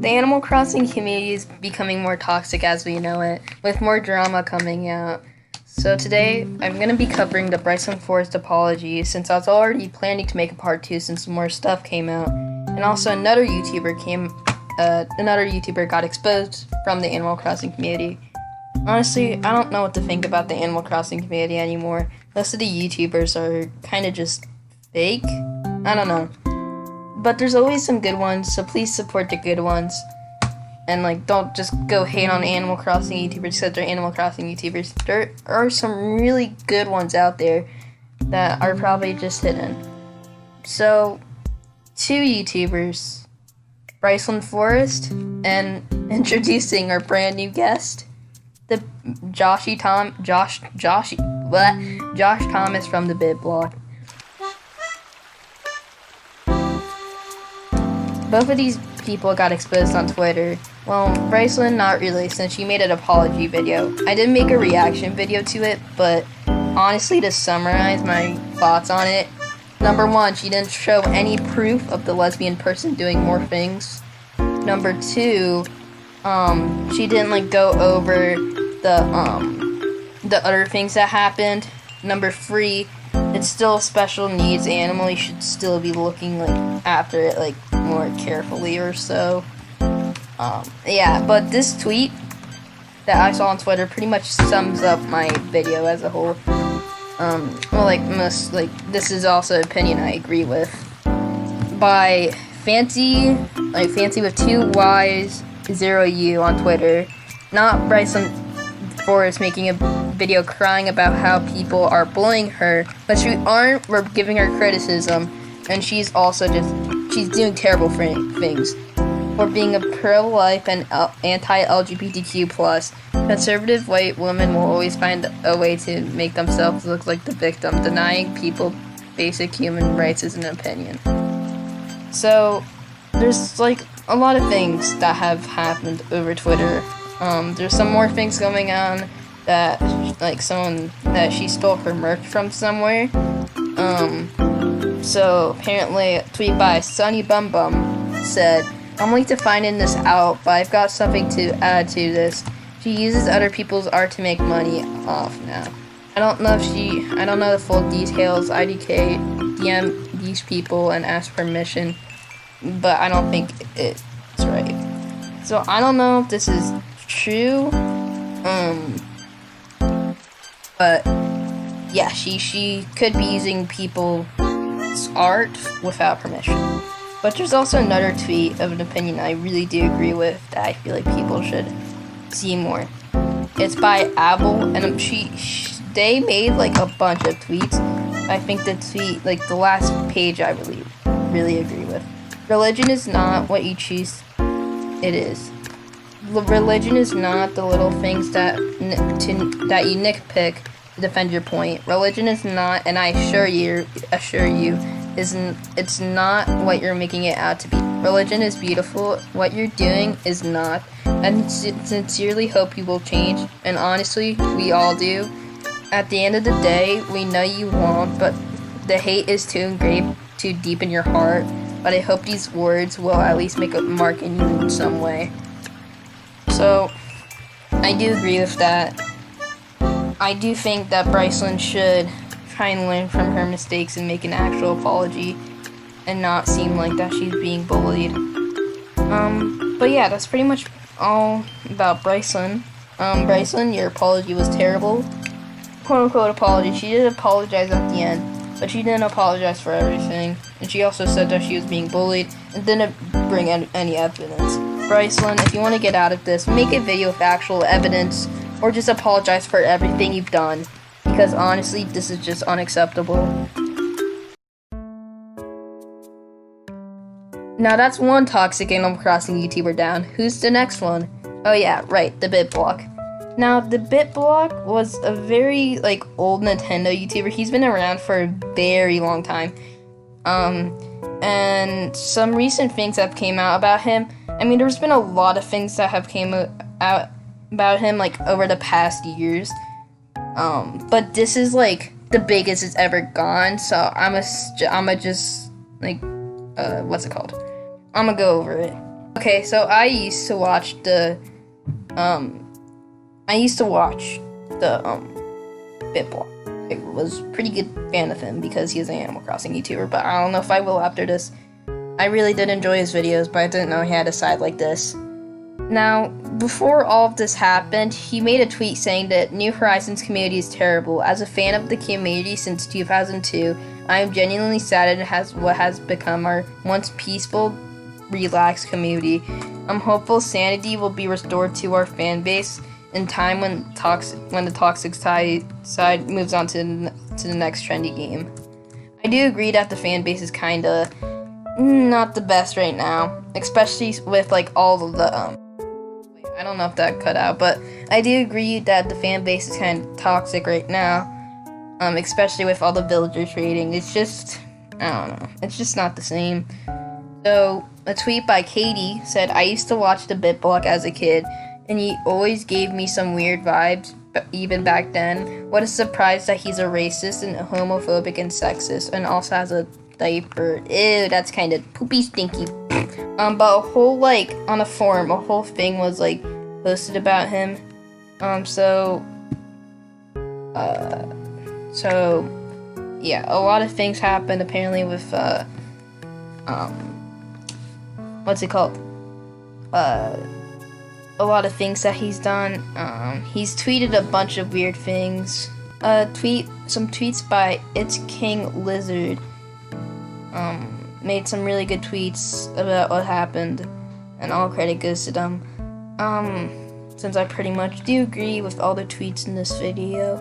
The Animal Crossing community is becoming more toxic as we know it, with more drama coming out. So today, I'm going to be covering the Briclyn Forest apology, since I was already planning to make a part 2 since more stuff came out. And also another YouTuber got exposed from the Animal Crossing community. Honestly, I don't know what to think about the Animal Crossing community anymore. Most of the YouTubers are kind of just fake. I don't know. But there's always some good ones, so please support the good ones. And don't just go hate on Animal Crossing YouTubers because they're Animal Crossing YouTubers. There are some really good ones out there that are probably just hidden. So, 2 YouTubers, Briclyn Forest, and introducing our brand new guest, the Josh Thomas from TheBitBlock. Both of these people got exposed on Twitter. Well, Briclyn not really, since she made an apology video. I did make a reaction video to it, but honestly, to summarize my thoughts on it, number 1, she didn't show any proof of the lesbian person doing more things. Number 2, she didn't go over the other things that happened. Number 3, it's still a special needs animal. You should still be looking after it more carefully or so. Yeah, but this tweet that I saw on Twitter pretty much sums up my video as a whole. This is also an opinion I agree with. By Fancy with 2 Y's, 0 U on Twitter. Not Briclyn Forest making a video crying about how people are bullying her, but we're giving her criticism, and she's also she's doing terrible things. For being a pro-life and anti-LGBTQ+, conservative white women will always find a way to make themselves look like the victim. Denying people basic human rights is an opinion. So, there's a lot of things that have happened over Twitter. There's some more things going on that, someone that she stole her merch from somewhere. So apparently a tweet by Sunny Bum Bum said, "I'm late to finding this out, but I've got something to add to this. She uses other people's art to make money off now. I don't know the full details. IDK DM these people and ask permission, but I don't think it's right." So I don't know if this is true. But yeah, she could be using people's art without permission. But there's also another tweet of an opinion I really do agree with that I feel like people should see more. It's by Abel, and they made a bunch of tweets. I think the tweet, the last page, I really agree with. Religion is not what you choose, it is. Religion is not the little things that you nitpick to defend your point. Religion is not, and I assure you, it's not what you're making it out to be. Religion is beautiful. What you're doing is not. I sincerely hope you will change, and honestly, we all do. At the end of the day, we know you won't, but the hate is too engraved, too deep in your heart. But I hope these words will at least make a mark in you in some way. So, I do agree with that. I do think that Briclyn should try and learn from her mistakes and make an actual apology and not seem like that she's being bullied. But yeah, that's pretty much all about Briclyn. Briclyn, your apology was terrible. Quote-unquote apology. She did apologize at the end, but she didn't apologize for everything. And she also said that she was being bullied and didn't bring any evidence. Briclyn, if you want to get out of this, make a video with actual evidence, or just apologize for everything you've done, because honestly, this is just unacceptable. Now that's one toxic Animal Crossing YouTuber down. Who's the next one? Oh yeah, right, TheBitBlock. Now, TheBitBlock was a very, old Nintendo YouTuber. He's been around for a very long time. And some recent things that came out about him. I mean, there's been a lot of things that have came out about him, over the past years. But this is, the biggest it's ever gone, so I'ma just, what's it called? I'm gonna go over it. Okay, so I used to watch the BitBlock. I was a pretty good fan of him because he is an Animal Crossing YouTuber, but I don't know if I will after this. I really did enjoy his videos, but I didn't know he had a side like this. Now, before all of this happened, he made a tweet saying that New Horizons community is terrible. As a fan of the community since 2002, I am genuinely saddened at what has become our once peaceful, relaxed community. I'm hopeful sanity will be restored to our fan base in time when the toxic side moves on to the next trendy game. I do agree that the fan base is kinda not the best right now, especially with like all of the I don't know if that cut out, but I do agree that the fan base is kind of toxic right now, especially with all the villagers raiding. It's just, I don't know, it's just not the same. So, a tweet by Katie said, I used to watch TheBitBlock as a kid, and he always gave me some weird vibes, even back then. What a surprise that he's a racist and homophobic and sexist, and also has a diaper. Ew, that's kind of poopy stinky. But a whole, like, on a forum, a whole thing was, like, posted about him. Yeah, a lot of things happened, apparently, with, what's it called? A lot of things that he's done. He's tweeted a bunch of weird things. Some tweets by It's King Lizard, made some really good tweets about what happened, and all credit goes to them. Since I pretty much do agree with all the tweets in this video.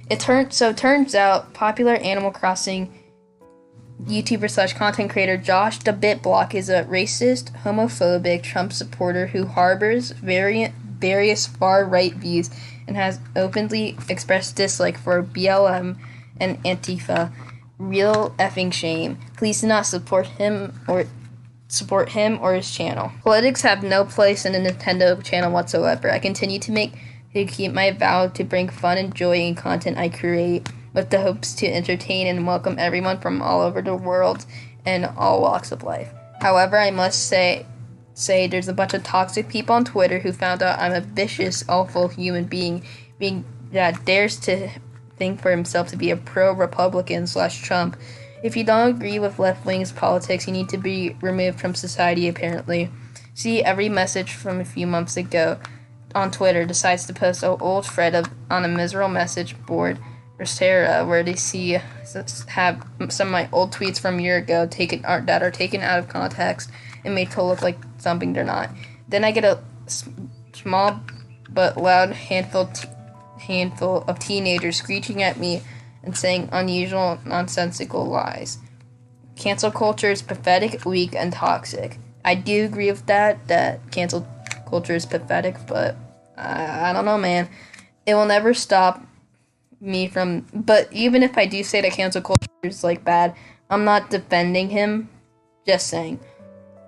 It turns out popular Animal Crossing YouTuber / content creator Josh TheBitBlock is a racist, homophobic Trump supporter who harbors various far-right views and has openly expressed dislike for BLM and Antifa. Real effing shame. Please do not support him or his channel. Politics have no place in the Nintendo channel whatsoever. I continue to keep my vow to bring fun and joy in content I create, with the hopes to entertain and welcome everyone from all over the world and all walks of life. However, I must say there's a bunch of toxic people on Twitter who found out I'm a vicious, awful human being that dares to think for himself to be a pro-Republican / Trump. If you don't agree with left-wing's politics, you need to be removed from society, apparently. See, every message from a few months ago on Twitter decides to post an old thread on a miserable message board or Sarah, where they have some of my old tweets from a year ago that are taken out of context and made to look like something they're not. Then I get a small but loud handful of teenagers screeching at me and saying unusual, nonsensical lies. Cancel culture is pathetic, weak, and toxic. I do agree with that cancel culture is pathetic, but I don't know, man. It will never stop me from, but even if I do say that cancel culture is, like, bad, I'm not defending him, just saying.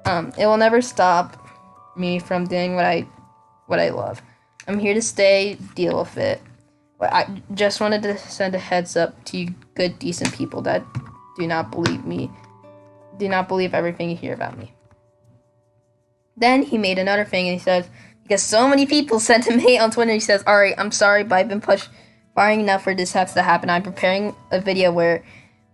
It will never stop me from doing what I love. I'm here to stay, deal with it. I just wanted to send a heads up to you good, decent people that do not believe me. Do not believe everything you hear about me. Then he made another thing and he says, because so many people sent him hate on Twitter, he says, alright, I'm sorry, but I've been pushed far enough for this has to happen. I'm preparing a video where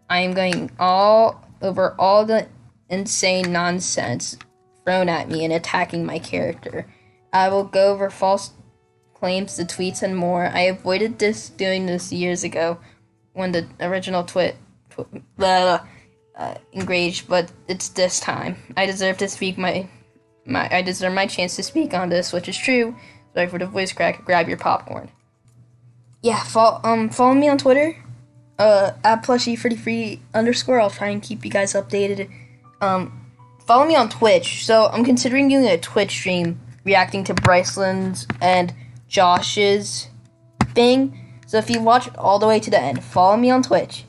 I am going all over all the insane nonsense thrown at me and attacking my character. I will go over false claims, the tweets, and more. I avoided doing this years ago when the original engaged, but it's this time. I deserve to speak I deserve my chance to speak on this, which is true. Sorry for the voice crack. Grab your popcorn. Yeah, follow me on Twitter, at plushie33_. I'll try and keep you guys updated. Follow me on Twitch. So I'm considering doing a Twitch stream reacting to Briclyn's and Josh's thing. So if you watch it all the way to the end, follow me on Twitch,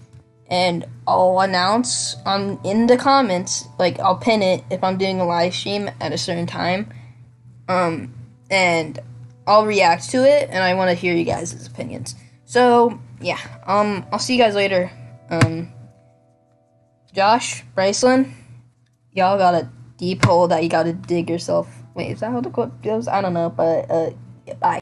and I'll announce in the comments, like I'll pin it if I'm doing a live stream at a certain time. And I'll react to it, and I want to hear you guys' opinions. So yeah, I'll see you guys later. Josh, Briclyn, y'all got a deep hole that you gotta dig yourself. Wait, is that how the quote goes? I don't know, but bye.